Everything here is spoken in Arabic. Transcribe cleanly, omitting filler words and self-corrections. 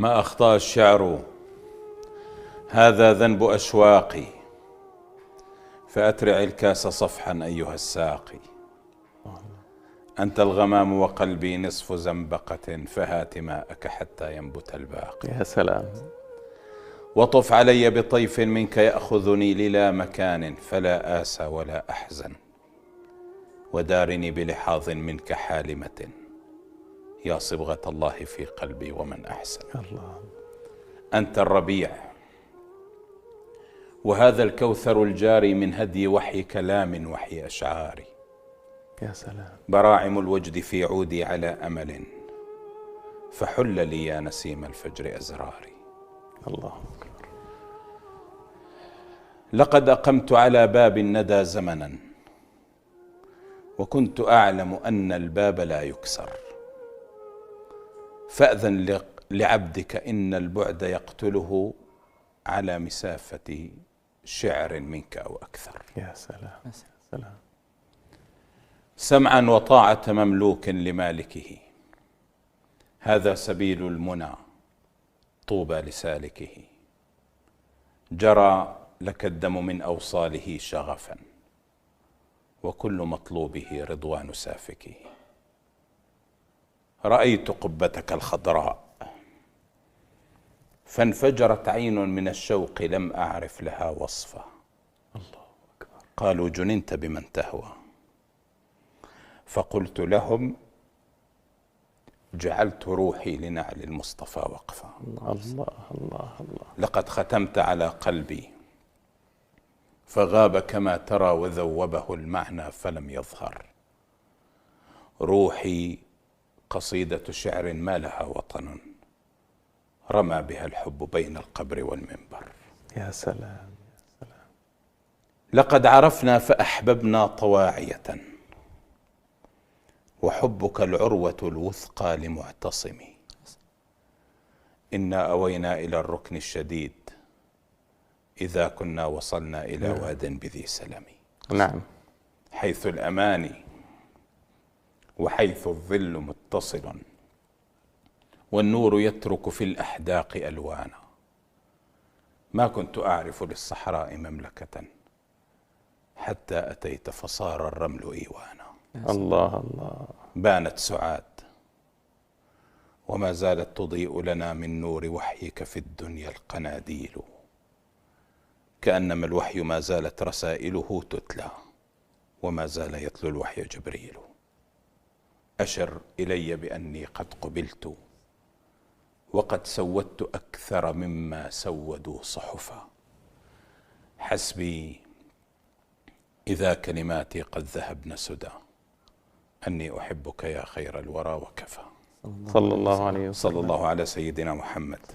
ما أخطأ الشعر، هذا ذنب أشواقي، فأترع الكاس صفحا أيها الساقي. أنت الغمام وقلبي نصف زنبقة، فهات ماءك حتى ينبت الباقي. يا سلام. وطف علي بطيف منك يأخذني للا مكان، فلا آسى ولا أحزن، ودارني بلحاظ منك حالمة، يا صبغة الله في قلبي ومن أحسن. الله. أنت الربيع، وهذا الكوثر الجاري من هدي وحي كلام وحي أشعاري. يا سلام. براعم الوجد في عودي على أمل، فحل لي يا نسيم الفجر أزراري. الله أكبر. لقد أقمت على باب الندى زمنا، وكنت أعلم أن الباب لا يكسر، فأذن لعبدك إن البعد يقتله على مسافة شعر منك أو أكثر. يا سلام. سلام. سمعا وطاعة مملوك لمالكه، هذا سبيل المنى طوبى لسالكه. جرى لك الدم من أوصاله شغفا، وكل مطلوبه رضوان سافكه. رأيت قبتك الخضراء، فانفجرت عين من الشوق لم أعرف لها وصفا. الله أكبر. قالوا جننت بمن تهوى، فقلت لهم جعلت روحي لنعل المصطفى وقفا. الله الله الله. لقد ختمت على قلبي فغاب كما ترى، وذوبه المعنى فلم يظهر. روحي قصيدة شعر ما لها وطن، رمى بها الحب بين القبر والمنبر. يا سلام. يا سلام. لقد عرفنا فأحببنا طواعية، وحبك العروة الوثقى لمعتصم. إنا أوينا إلى الركن الشديد، إذا كنا وصلنا إلى واد بذي سلم. نعم. حيث الأماني وحيث الظل متصل، والنور يترك في الأحداق ألوانا. ما كنت أعرف للصحراء مملكة، حتى أتيت فصار الرمل إيوانا. الله الله. بانت سعاد، وما زالت تضيء لنا من نور وحيك في الدنيا القناديل، كأنما الوحي ما زالت رسائله تتلى، وما زال يتلو الوحي جبريل. أشر إلي بأني قد قبلت، وقد سودت أكثر مما سودوا صحفا. حسبي إذا كلماتي قد ذهبن سدى، أني أحبك يا خير الورى وكفى. صلى الله عليه وسلم. صلى الله على سيدنا محمد.